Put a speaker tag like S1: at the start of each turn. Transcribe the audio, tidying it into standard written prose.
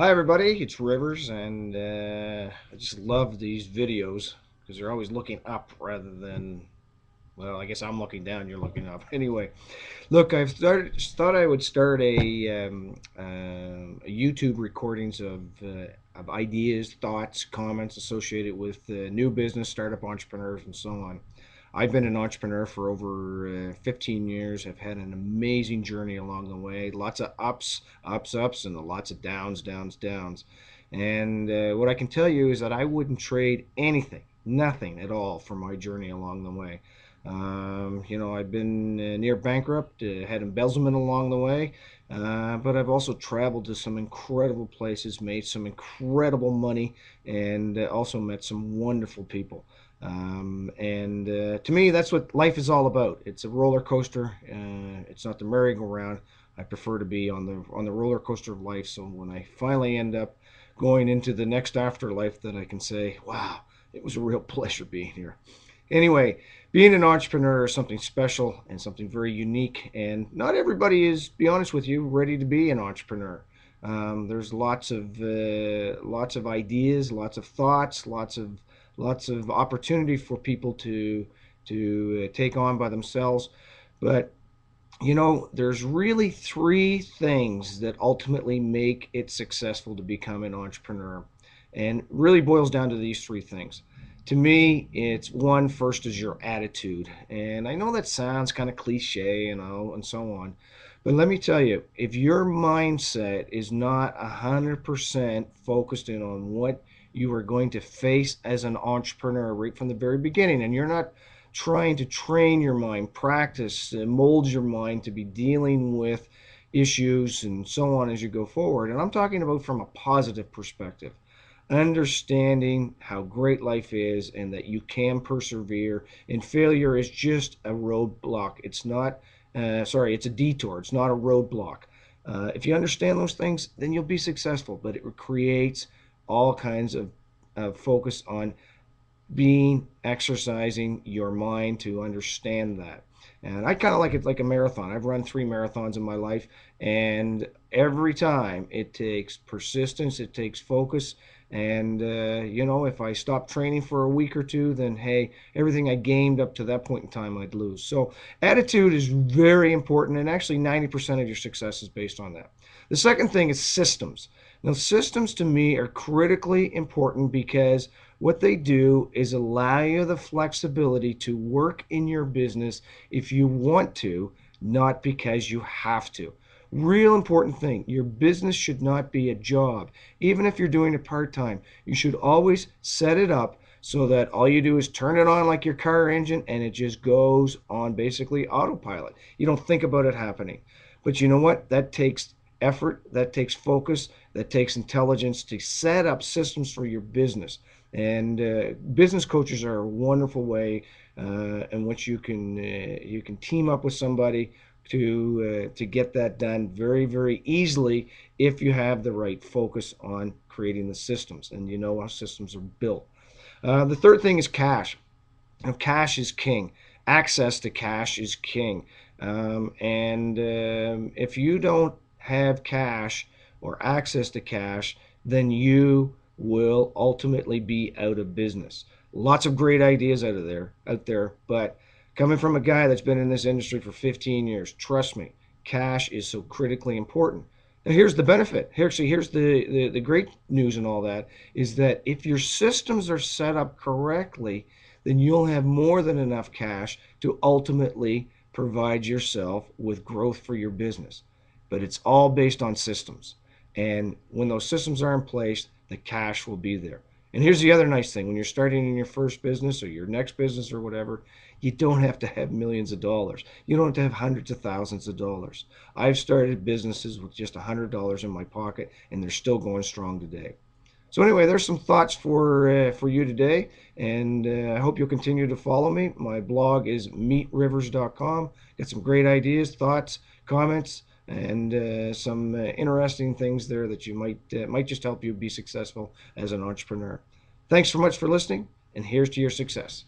S1: Hi everybody, it's Rivers, and I just love these videos because they're always looking up rather than, well, I guess I'm looking down, you're looking up. Anyway, look, thought I would start a YouTube recordings of ideas, thoughts, comments associated with new business, startup entrepreneurs, and so on. I've been an entrepreneur for over 15 years. I've had an amazing journey along the way. Lots of ups, and lots of downs. And what I can tell you is that I wouldn't trade anything, nothing at all, for my journey along the way. I've been near bankrupt, had embezzlement along the way, but I've also traveled to some incredible places, made some incredible money, and also met some wonderful people. And To me, that's what life is all about. It's a roller coaster. It's not the merry-go-round. I prefer to be on the roller coaster of life. So when I finally end up going into the next afterlife, that I can say, "Wow, it was a real pleasure being here." Anyway, being an entrepreneur is something special and something very unique, and not everybody is, be honest with you, ready to be an entrepreneur. There's lots of ideas, lots of thoughts, lots of opportunity for people to take on by themselves. But there's really three things that ultimately make it successful to become an entrepreneur, and really boils down to these three things. To me, it's one, first is your attitude. And I know that sounds kind of cliche, and so on. But let me tell you, if your mindset is not 100% focused in on what you are going to face as an entrepreneur right from the very beginning, and you're not trying to train your mind, practice, mold your mind to be dealing with issues and so on as you go forward. And I'm talking about from a positive perspective, understanding how great life is and that you can persevere, and failure is just a roadblock. It's not, it's a detour, it's not a roadblock. If you understand those things, then you'll be successful, but it creates all kinds of focus on exercising your mind to understand that. And I kind of like it like a marathon. I've run 3 marathons in my life, and every time it takes persistence, it takes focus. And if I stop training for a week or two, then hey, everything I gained up to that point in time, I'd lose. So attitude is very important, and actually 90% of your success is based on that. The second thing is systems. Now, systems to me are critically important because what they do is allow you the flexibility to work in your business if you want to, not because you have to. Real important thing, your business should not be a job. Even if you're doing it part-time, you should always set it up so that all you do is turn it on like your car engine, and it just goes on basically autopilot. You don't think about it happening. But you know what? That takes effort, that takes focus, that takes intelligence to set up systems for your business. And business coaches are a wonderful way in which you can team up with somebody to get that done very, very easily if you have the right focus on creating the systems, and you know how systems are built. The third thing is cash. Now, cash is king. Access to cash is king. If you don't have cash or access to cash, then you will ultimately be out of business. Lots of great ideas out there, but coming from a guy that's been in this industry for 15 years, trust me, cash is so critically important. Now, here's the benefit. Here's the great news in all that is that if your systems are set up correctly, then you'll have more than enough cash to ultimately provide yourself with growth for your business. But it's all based on systems. And when those systems are in place, the cash will be there. And here's the other nice thing. When you're starting in your first business or your next business or whatever, you don't have to have millions of dollars. You don't have to have hundreds of thousands of dollars. I've started businesses with just $100 in my pocket, and they're still going strong today. So anyway, there's some thoughts for you today, and I hope you'll continue to follow me. My blog is meetrivers.com. Got some great ideas, thoughts, comments, and some interesting things there that you might just help you be successful as an entrepreneur. Thanks so much for listening, and here's to your success.